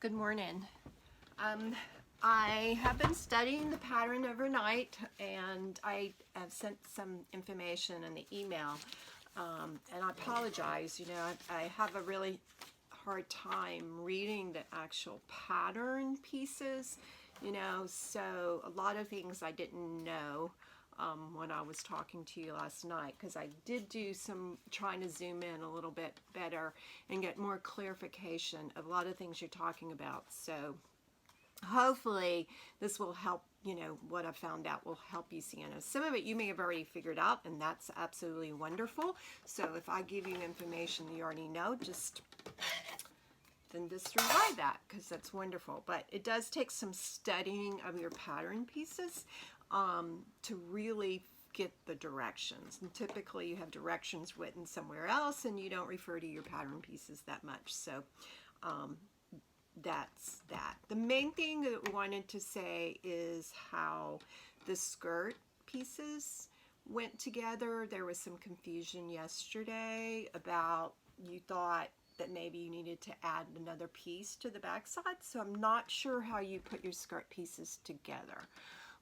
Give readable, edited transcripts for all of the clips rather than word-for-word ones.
Good morning. I have been studying the pattern overnight, and I have sent some information in the email. And I apologize, I have a really hard time reading the actual pattern pieces, so a lot of things I didn't know when I was talking to you last night, because I did do some trying to zoom in a little bit better and get more clarification of a lot of things you're talking about. So hopefully this will help, what I found out will help you, Sienna. Some of it you may have already figured out, and that's absolutely wonderful. So if I give you information you already know, then disregard that, because that's wonderful. But it does take some studying of your pattern pieces to really get the directions. And typically you have directions written somewhere else and you don't refer to your pattern pieces that much. So that's that. The main thing that we wanted to say is how the skirt pieces went together. There was some confusion yesterday about, you thought that maybe you needed to add another piece to the back side. So I'm not sure how you put your skirt pieces together.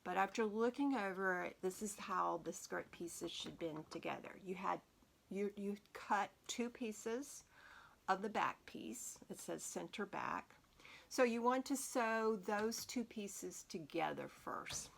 But after looking over it, this is how the skirt pieces should have been together. You cut two pieces of the back piece. It says center back. So you want to sew those two pieces together first.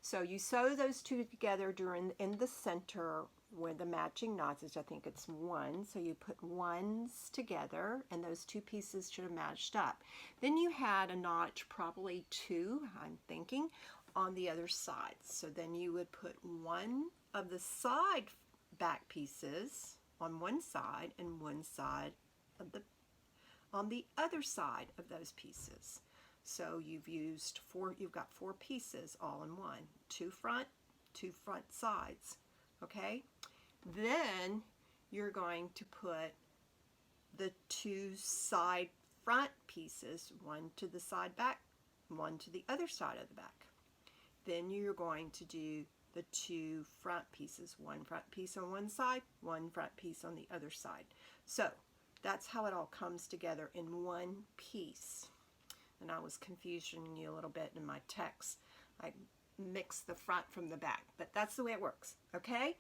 So you sew those two together in the center where the matching knots is. I think it's one. So you put ones together and those two pieces should have matched up. Then you had a notch, probably two, I'm thinking, on the other side. So then you would put one of the side back pieces on one side and one side of on the other side of those pieces. So you've got four pieces all in one. Two front sides. Okay? Then you're going to put the two side front pieces, one to the side back, one to the other side of the back. Then you're going to do the two front pieces, one front piece on one side, one front piece on the other side. So that's how it all comes together in one piece. And I was confusing you a little bit in my text. I mixed the front from the back, but that's the way it works, okay?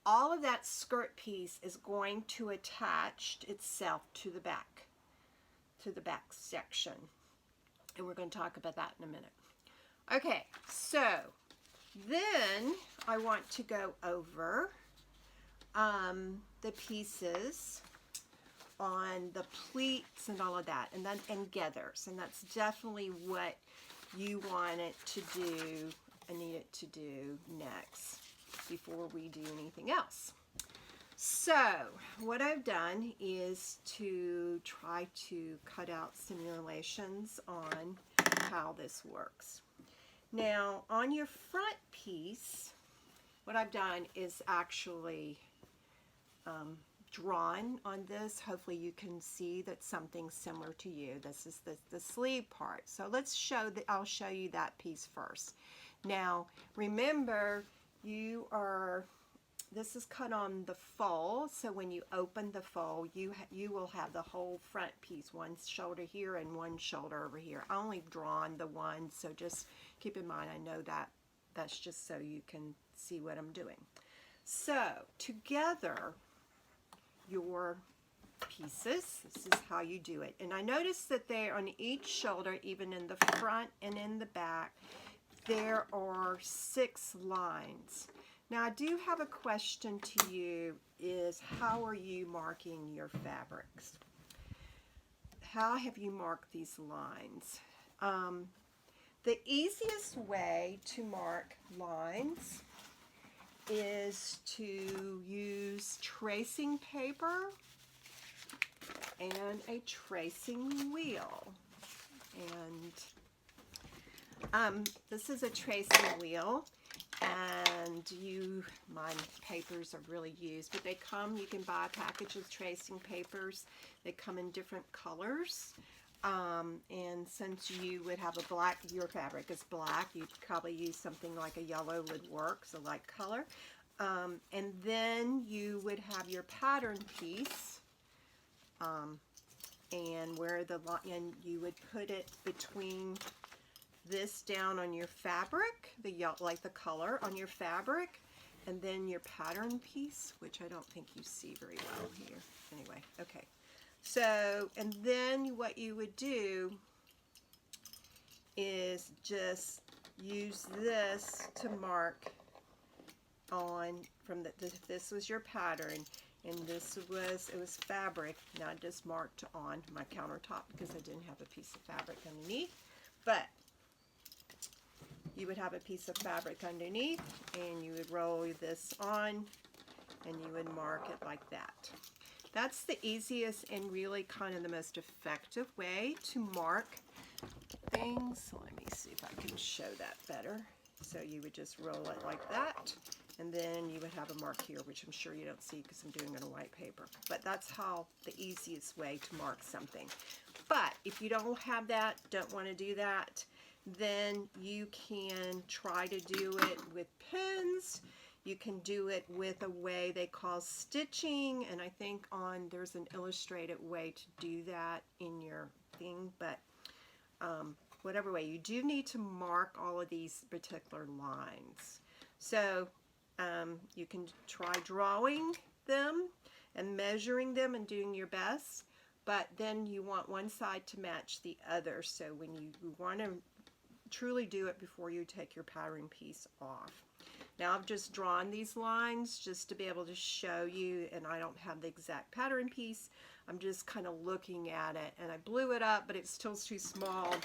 All of that skirt piece is going to attach itself to the back section. And we're going to talk about that in a minute. Okay, so then I want to go over the pieces on the pleats and all of that, and gathers, and that's definitely what you want it to do and need it to do next before we do anything else. So what I've done is to try to cut out simulations on how this works. Now on your front piece, what I've done is actually drawn on this. Hopefully you can see that something similar to you. This is the sleeve part. So I'll show you that piece first. Now remember, this is cut on the fold, so when you open the fold, you will have the whole front piece, one shoulder here and one shoulder over here. I only drawn the one, so just keep in mind, I know that's just so you can see what I'm doing. So together, your pieces, this is how you do it. And I noticed that they're on each shoulder, even in the front and in the back, there are 6 lines. Now I do have a question to you, is how are you marking your fabrics? How have you marked these lines? The easiest way to mark lines is to use tracing paper and a tracing wheel. And this is a tracing wheel, and my papers are really used, but you can buy a package of tracing papers. They come in different colors. And since you would have your fabric is black, you'd probably use something like a yellow would work, so light color. And then you would have your pattern piece and where the line, and you would put it between this down on your fabric, the yellow, like the color on your fabric, and then your pattern piece, which I don't think you see very well here. Anyway, okay. So, and then what you would do is just use this to mark on from this was your pattern, and it was fabric. Now I just marked on my countertop because I didn't have a piece of fabric underneath, but you would have a piece of fabric underneath, and you would roll this on, and you would mark it like that. That's the easiest and really kind of the most effective way to mark things. Let me see if I can show that better. So you would just roll it like that, and then you would have a mark here, which I'm sure you don't see because I'm doing it on white paper. But that's how the easiest way to mark something. But if you don't have that, don't want to do that, then you can try to do it with pins. You can do it with a way they call stitching, and I think there's an illustrated way to do that in your thing, but whatever way, you do need to mark all of these particular lines. So you can try drawing them and measuring them and doing your best, but then you want one side to match the other. So when you want to truly do it before you take your pattern piece off. Now I've just drawn these lines just to be able to show you, and I don't have the exact pattern piece. I'm just kind of looking at it, and I blew it up, but it's still too small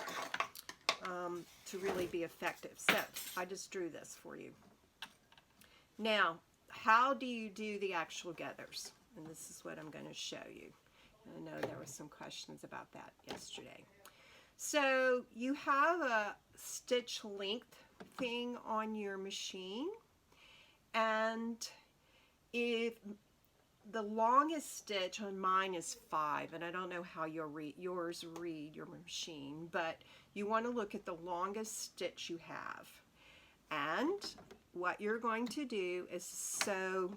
to really be effective. So I just drew this for you. Now, how do you do the actual gathers? And this is what I'm going to show you. I know there were some questions about that yesterday. So you have a stitch length thing on your machine, and if the longest stitch on mine is 5, and I don't know how yours read your machine, but you want to look at the longest stitch you have. And what you're going to do is sew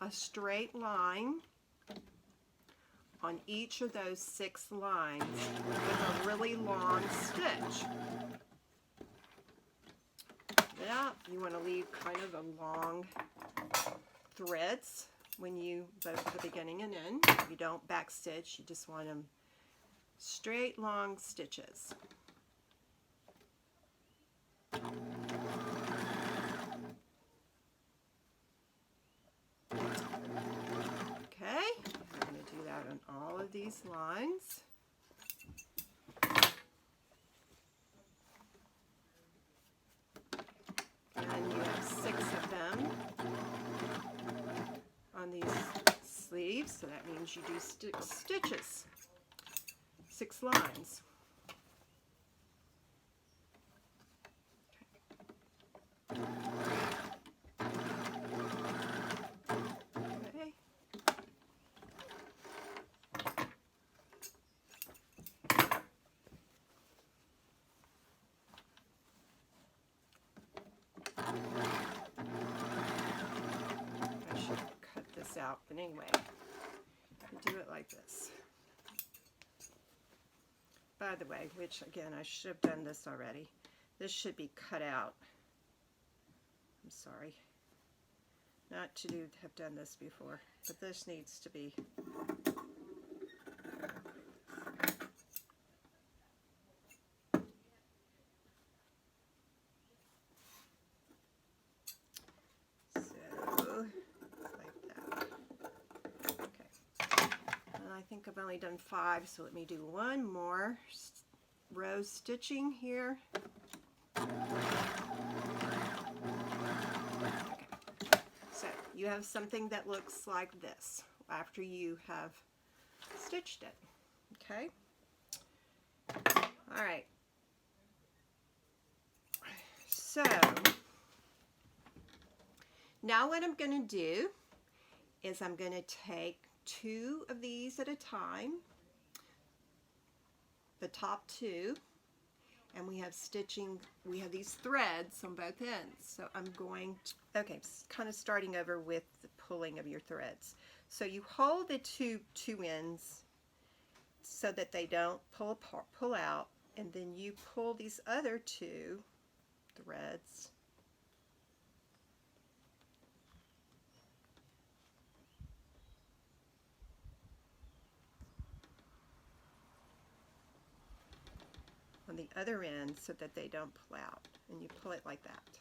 a straight line on each of those 6 lines with a really long stitch. Yeah, you want to leave kind of a long threads when you both the beginning and end. You don't back stitch, you just want them straight long stitches. Okay, I'm going to do that on all of these lines. And you have 6 of them on these sleeves, so that means you do stitches, 6 lines. Okay. I should cut this out, but anyway, you do it like this. By the way, which again, I should have done this already. This should be cut out. I'm sorry. Not to have done this before, but this needs to be. So, like that. Okay. And I think I've only done 5, so let me do one more row stitching here. You have something that looks like this after you have stitched it. Okay? All right. So, now what I'm going to do is I'm going to take 2 of these at a time, the top 2, and we have stitching, we have these threads on both ends. So I'm going to, okay, kind of starting over with the pulling of your threads. So you hold the two ends so that they don't pull apart, pull out, and then you pull these other two threads on the other end so that they don't pull out, and you pull it like that,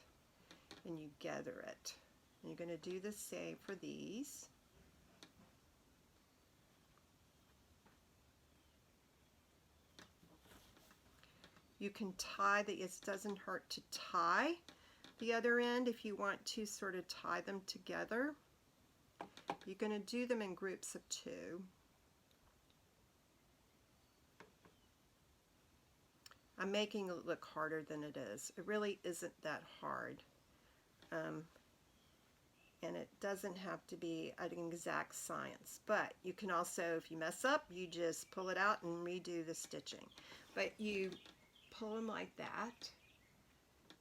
and you gather it. And you're going to do the same for these. You can tie the, it doesn't hurt to tie the other end if you want to sort of tie them together. You're going to do them in groups of 2. I'm making it look harder than it is. It really isn't that hard. And it doesn't have to be an exact science. But you can also, if you mess up, you just pull it out and redo the stitching. But you pull them like that.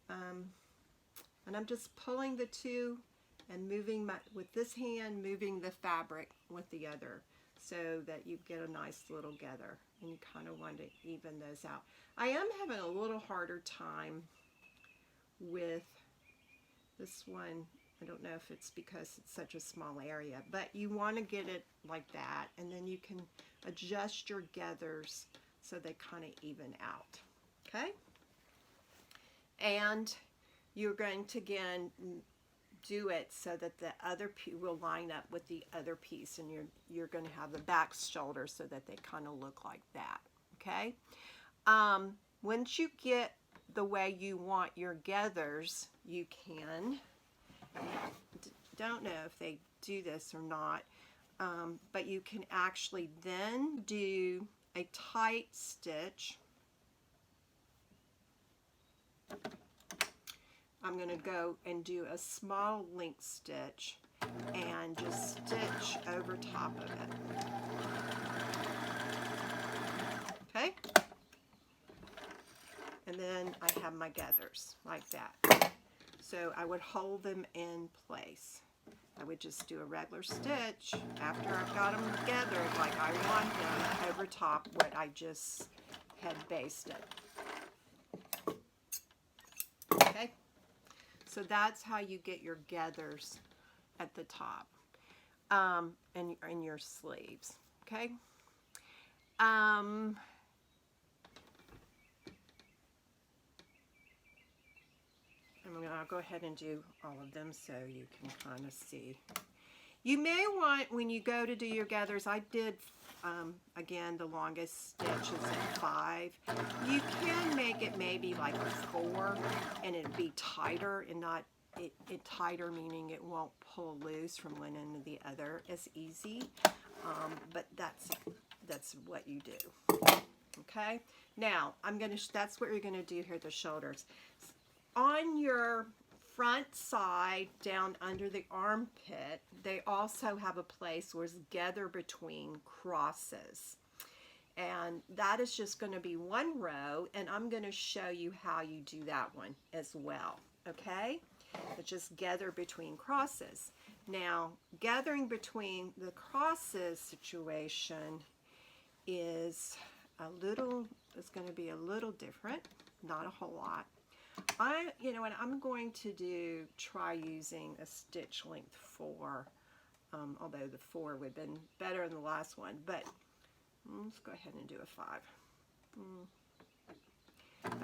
And I'm just pulling the 2 and moving with this hand, moving the fabric with the other, so that you get a nice little gather. And you kind of want to even those out. I am having a little harder time with this one. I don't know if it's because it's such a small area, but you want to get it like that, and then you can adjust your gathers so they kind of even out. Okay? And you're going to again do it so that the other piece will line up with the other piece, and you're going to have the back shoulder so that they kind of look like that. Okay? Once you get the way you want your gathers, you can, don't know if they do this or not, but you can actually then do a tight stitch. I'm going to go and do a small link stitch and just stitch over top of it. Okay? And then I have my gathers like that. So I would hold them in place. I would just do a regular stitch after I've got them gathered like I want them over top what I just had basted. Okay? So that's how you get your gathers at the top and your sleeves. Okay? I'll go ahead and do all of them so you can kind of see. You may want, when you go to do your gathers, I did, again, the longest stitch is at 5. You can make it maybe like a 4, and it'd be tighter and not, it tighter meaning it won't pull loose from one end to the other as easy, but that's what you do. Okay, now that's what you're gonna do here, the shoulders. On your front side, down under the armpit, they also have a place where it's gather between crosses. And that is just going to be 1 row, and I'm going to show you how you do that one as well. Okay? It's just gather between crosses. Now, gathering between the crosses situation is it's going to be a little different, not a whole lot. You know what, I'm going to try using a stitch length 4, although the 4 would have been better than the last one, but let's go ahead and do a 5.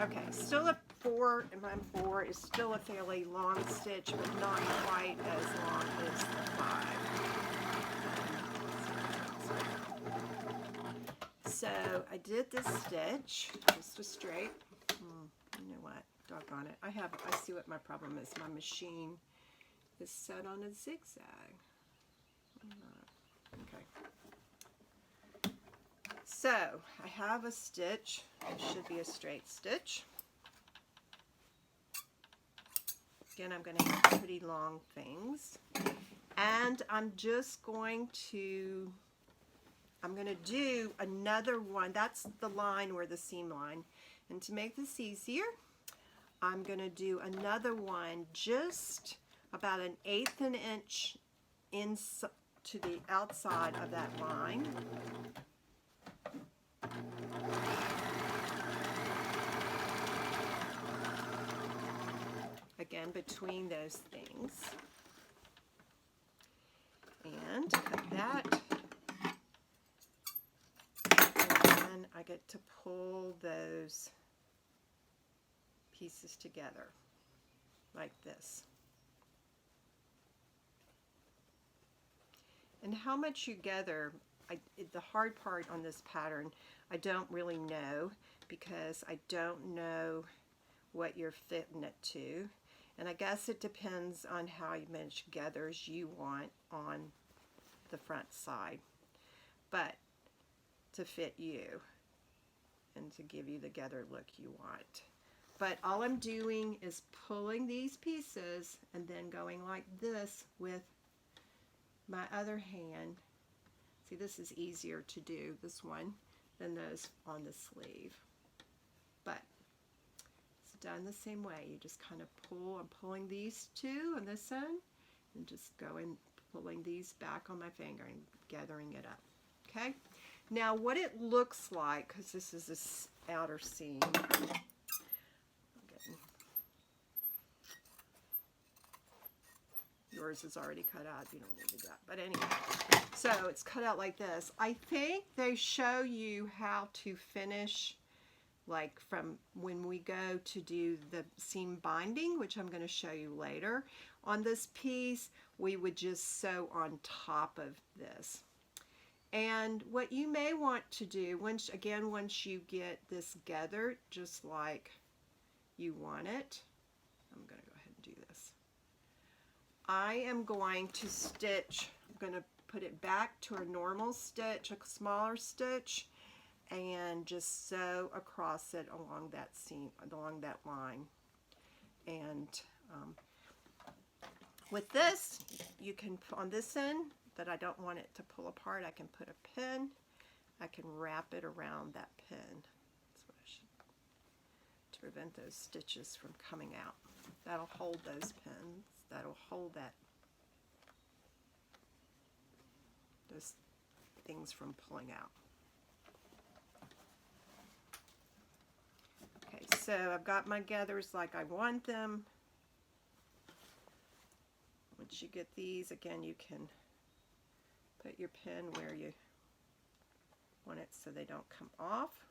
Okay, still a 4, and my 4 is still a fairly long stitch, but not quite as long as the 5. So I did this stitch, just a straight, you know what? Doggone it. I see what my problem is. My machine is set on a zigzag. Okay. So I have a stitch. It should be a straight stitch. Again, I'm going to have pretty long things. And I'm just going to do another one. That's the line where the seam line. And to make this easier, I'm going to do another one just about 1/8 of an inch to the outside of that line. in between those things. And cut that. And then I get to pull those pieces together like this. And how much you gather, the hard part on this pattern, I don't really know, because I don't know what you're fitting it to. And I guess it depends on how much gathers you want on the front side. But to fit you and to give you the gathered look you want. But all I'm doing is pulling these pieces and then going like this with my other hand. See, this is easier to do, this one, than those on the sleeve. But it's done the same way. You just kind of pull. I'm pulling these two on this end and just going pulling these back on my finger and gathering it up. Okay? Now what it looks like, because this is this outer seam. Yours is already cut out. You don't need to do that. But anyway, so it's cut out like this. I think they show you how to finish, like from when we go to do the seam binding, which I'm going to show you later. On this piece, we would just sew on top of this. And what you may want to do, once you get this gathered, just like you want it, I'm going to go ahead and do this. I am going to stitch, I'm going to put it back to a normal stitch, a smaller stitch, and just sew across it along that seam, along that line. And with this, you can, on this end that I don't want it to pull apart, I can put a pin. I can wrap it around that pin. That's what I should, to prevent those stitches from coming out. That'll hold those pins. That'll hold those things from pulling out. Okay, so I've got my gathers like I want them. Once you get these, again, you can put your pin where you want it so they don't come off.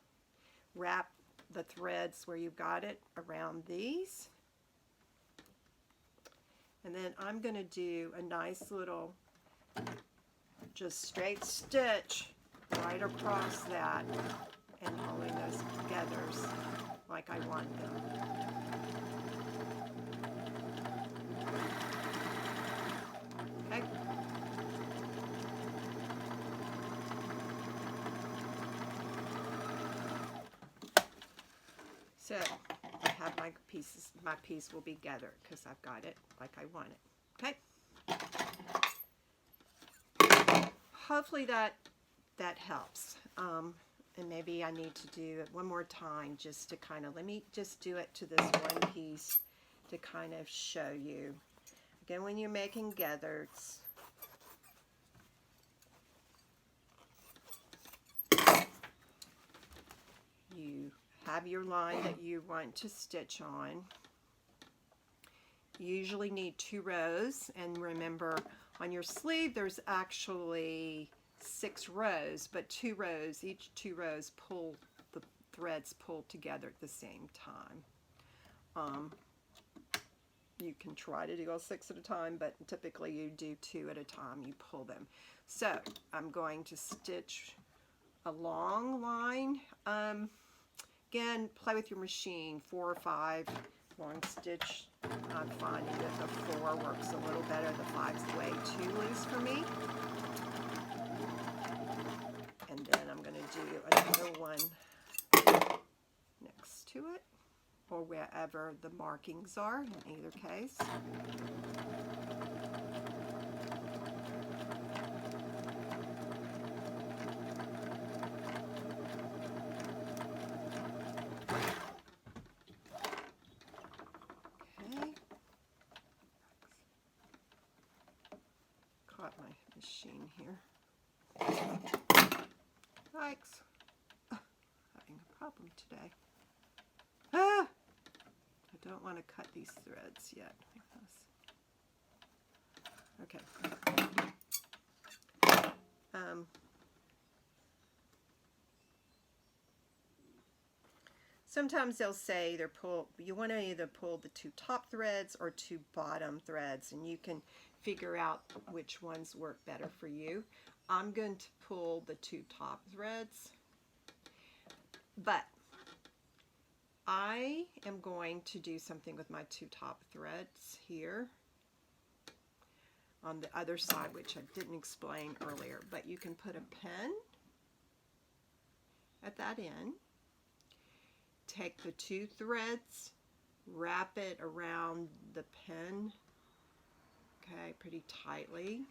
Wrap the threads where you've got it around these. And then I'm going to do a nice little just straight stitch right across that and holding those gathers like I want them. Okay. So I have my pieces, my piece will be gathered because I've got it like I want it. Okay. Hopefully that helps. And maybe I need to do it one more time just to kind of, let me just do it to this one piece to kind of show you. Again, when you're making gathers, you have your line that you want to stitch on. You usually need 2 rows, and remember on your sleeve there's actually 6 rows, but 2 rows, each 2 rows pull, the threads pull together at the same time. You can try to do all 6 at a time, but typically you do 2 at a time, you pull them. So I'm going to stitch a long line. Again, play with your machine, 4 or 5 long stitch. I'm finding that the 4 works a little better. The 5's way too loose for me. And then I'm going to do another one next to it, or wherever the markings are, in either case. Caught my machine here. Yikes. Having a problem today. Ah! don't want to cut these threads yet. Okay. Sometimes they'll say you want to either pull the 2 top threads or 2 bottom threads, and you can figure out which ones work better for you. I'm going to pull the 2 top threads, but I am going to do something with my 2 top threads here on the other side, which I didn't explain earlier, but you can put a pin at that end, take the 2 threads, wrap it around the pin, okay, pretty tightly,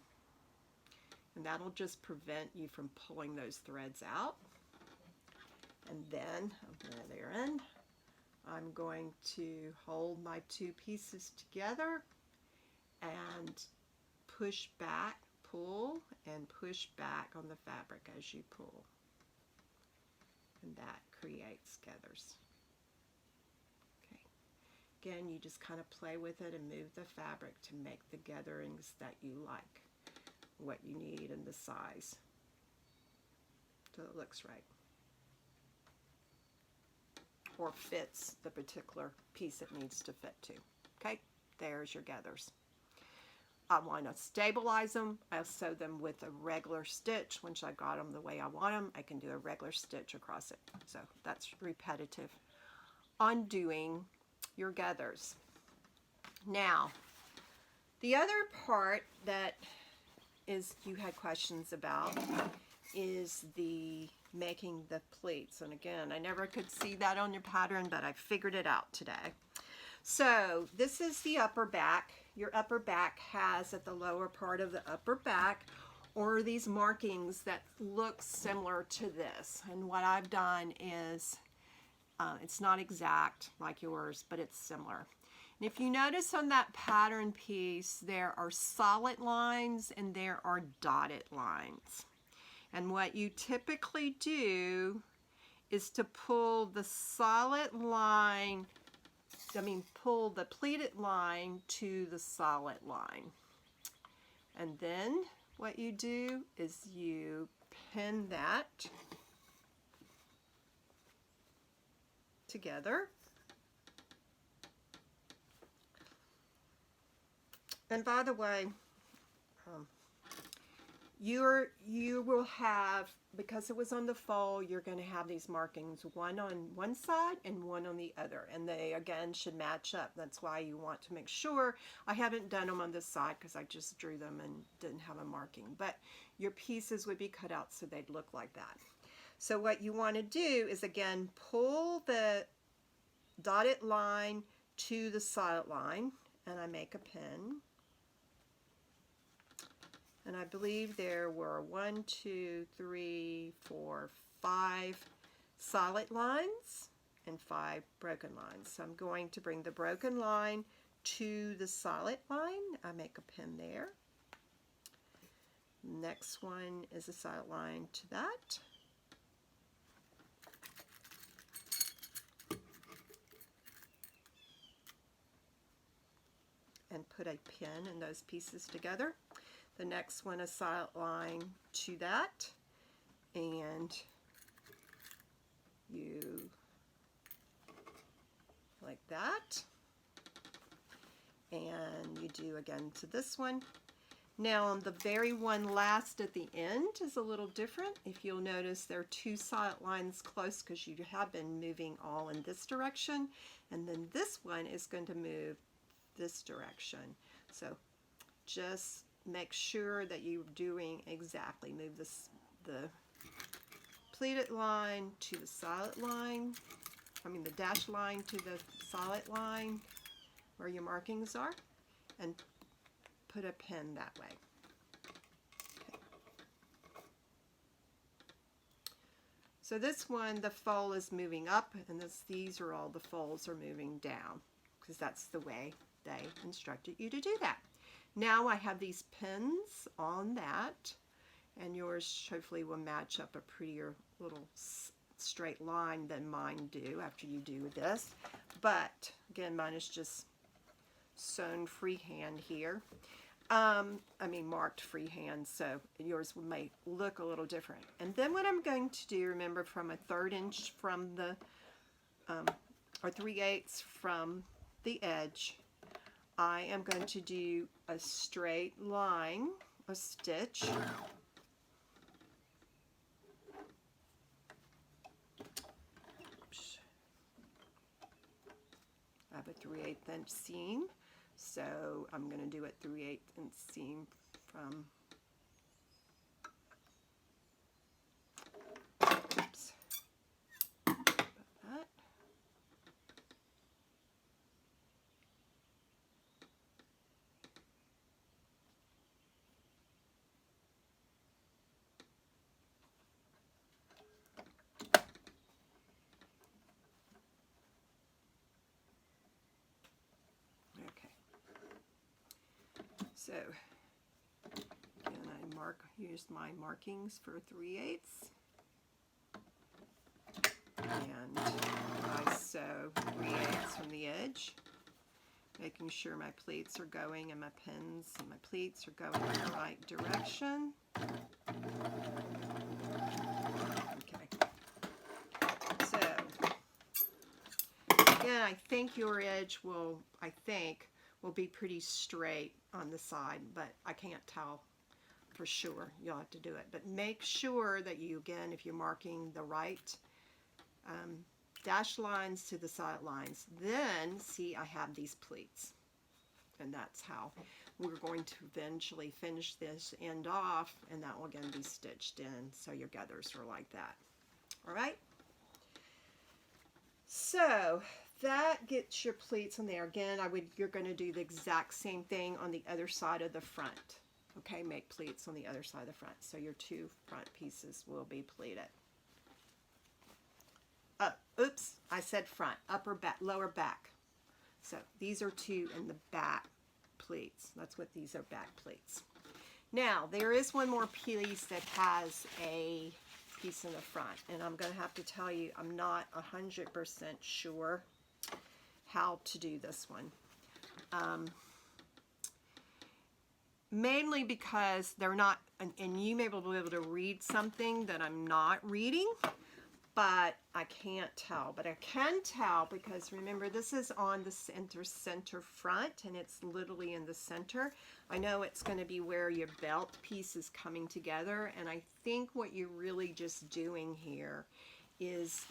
and that'll just prevent you from pulling those threads out. And then, there they're in, I'm going to hold my 2 pieces together and push back, pull, and push back on the fabric as you pull. And that creates gathers. Okay. Again, you just kind of play with it and move the fabric to make the gatherings that you like, what you need and the size, so it looks right, or fits the particular piece it needs to fit to. Okay, there's your gathers. I want to stabilize them. I'll sew them with a regular stitch. Once I got them the way I want them, I can do a regular stitch across it. So that's repetitive on doing your gathers. Now, the other part that you had questions about is the making the pleats. And again, I never could see that on your pattern, but I figured it out today. So this is the upper back. Your upper back has at the lower part of the upper back or these markings that look similar to this. And what I've done is, it's not exact like yours, but it's similar. And if you notice on that pattern piece, there are solid lines and there are dotted lines. And what you typically do is to pull the solid line, pull the pleated line to the solid line. And then what you do is you pin that together. And by the way, you will have, because it was on the fold, you're going to have these markings, one on one side and one on the other, and they again should match up. That's why you want to make sure. I haven't done them on this side because I just drew them and didn't have a marking, but your pieces would be cut out so they'd look like that. So what you want to do is again pull the dotted line to the solid line, and I make a pin. And I believe there were 1, 2, 3, 4, 5 solid lines and 5 broken lines. So I'm going to bring the broken line to the solid line. I make a pin there. Next one is a solid line to that. And put a pin in those pieces together. The next one, a solid line to that, and you like that, and you do again to this one. Now on the very one last at the end is a little different. If you'll notice, there are 2 solid lines close because you have been moving all in this direction, and then this one is going to move this direction. So just make sure that you're doing exactly. Move the pleated line to the solid line, the dashed line to the solid line where your markings are, and put a pin that way. Okay. So this one, the fold is moving up, and these are all the folds are moving down, because that's the way they instructed you to do that. Now I have these pins on that, and yours hopefully will match up a prettier little straight line than mine do after you do this. But again, mine is just sewn freehand here. I mean marked freehand, so yours may look a little different. And then what I'm going to do, remember, from a 1/3 inch from the, or 3/8 from the edge, I am going to do a straight line, a stitch. I have a 3/8 inch seam, so I'm going to do it 3/8 inch seam from, oops, about that. So, again, I use my markings for 3/8, and I sew 3/8 from the edge, making sure my pleats are going and my pins and my pleats are going in the right direction. Okay. So, again, I think your edge will, will be pretty straight on the side, but I can't tell for sure. You'll have to do it. But make sure that you, again, if you're marking the right dash lines to the side lines, then see I have these pleats. And that's how we're going to eventually finish this end off, and that will again be stitched in, so your gathers are like that. All right? So that gets your pleats on there. Again, you're going to do the exact same thing on the other side of the front. Okay, make pleats on the other side of the front. So your 2 front pieces will be pleated. Oops, I said front, upper back, lower back. So these are 2 in the back pleats. That's what these are, back pleats. Now, there is one more piece that has a piece in the front, and I'm going to have to tell you, I'm not 100% sure how to do this one. Mainly because they're not, and you may be able to read something that I'm not reading, but I can't tell. But I can tell because remember, this is on the center front, and it's literally in the center. I know it's going to be where your belt piece is coming together, and I think what you're really just doing here is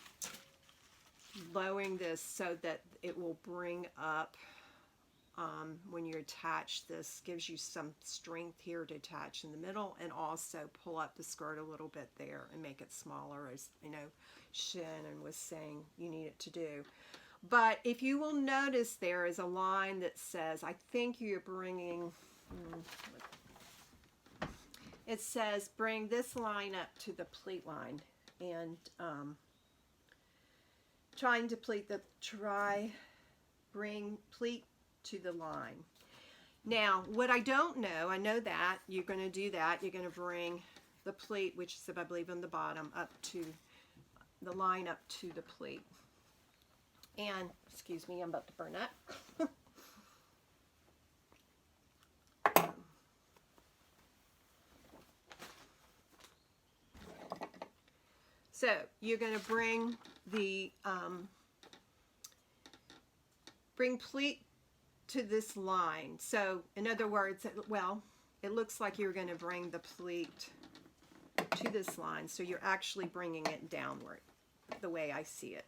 lowering this so that it will bring up, when you attach this, gives you some strength here to attach in the middle, and also pull up the skirt a little bit there and make it smaller, as you know Shannon was saying you need it to do. But if you will notice, there is a line that says, I think you're bringing, it says bring this line up to the pleat line, and bring pleat to the line. Now, what I don't know, I know that you're going to do that. You're going to bring the pleat, which is, I believe, on the bottom, up to the line, up to the pleat. And, excuse me, I'm about to burn up. So, you're going to bring the, bring pleat to this line. So in other words, well, it looks like you're going to bring the pleat to this line, so you're actually bringing it downward, the way I see it.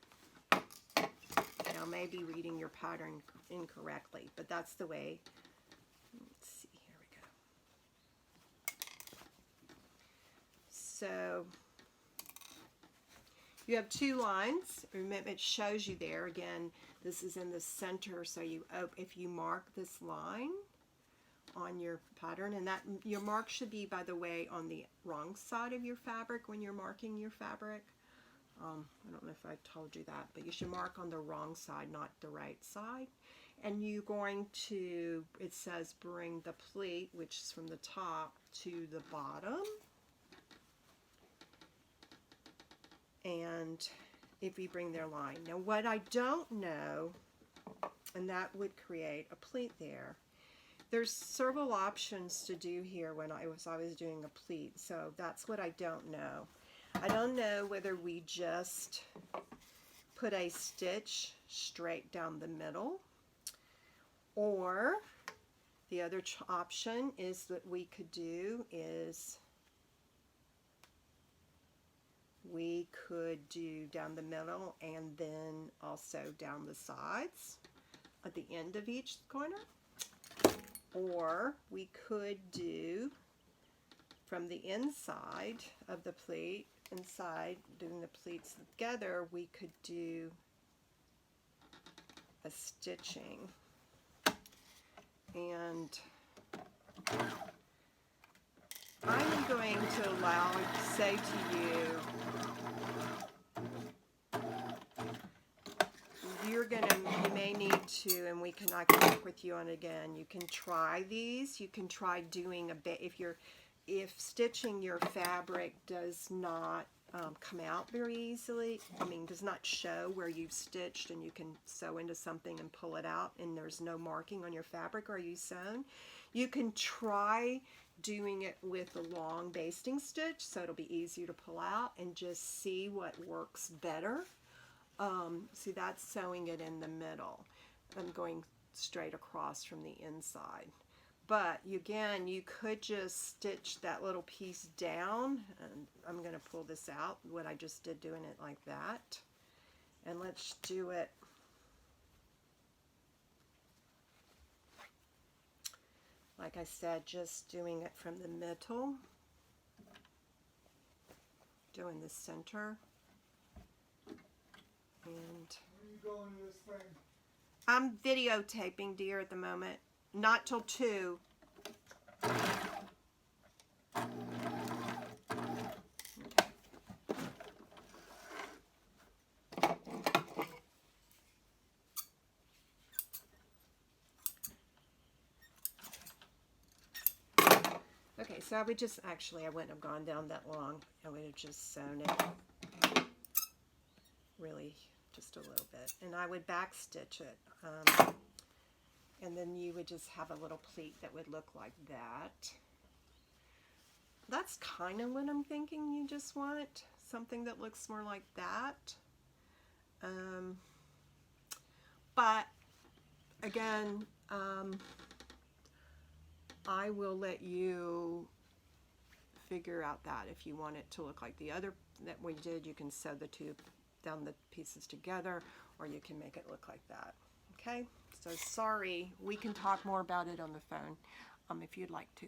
Now, I may be reading your pattern incorrectly, but that's the way. Let's see, here we go. So you have 2 lines. Remember, it shows you there again. This is in the center, so if you mark this line on your pattern, and that your mark should be, by the way, on the wrong side of your fabric when you're marking your fabric. I don't know if I told you that, but you should mark on the wrong side, not the right side. And you're going to, it says bring the pleat, which is from the top to the bottom. and if we bring their line. Now what I don't know, and that would create a pleat there. There's several options to do here when I was doing a pleat, so that's what I don't know. I don't know whether we just put a stitch straight down the middle, or the other option is that we could do is we could do down the middle and then also down the sides at the end of each corner. Or we could do from the inside of the pleat, doing the pleats together, we could do a stitching. And I'm going to say to you, you may need to, and I can work with you on it again. You can try these. You can try doing a bit if stitching your fabric does not come out very easily. Does not show where you've stitched, and you can sew into something and pull it out, and there's no marking on your fabric or you sewn. You can try doing it with a long basting stitch, so it'll be easier to pull out, and just see what works better. See, that's sewing it in the middle. I'm going straight across from the inside. But again, you could just stitch that little piece down, and I'm going to pull this out, what I just did doing it like that. And let's do it like I said, just doing it from the middle, doing the center. And where are you going to this thing? I'm videotaping, dear, at the moment. Not till 2. Okay, so I would just, actually I wouldn't have gone down that long. I would have just sewn it really just a little bit. And I would back stitch it. And then you would just have a little pleat that would look like that. That's kind of what I'm thinking you just want. Something that looks more like that. But again, I will let you figure out that if you want it to look like the other that we did. You can sew the two down the pieces together, or you can make it look like that. Okay, so sorry, we can talk more about it on the phone if you'd like to.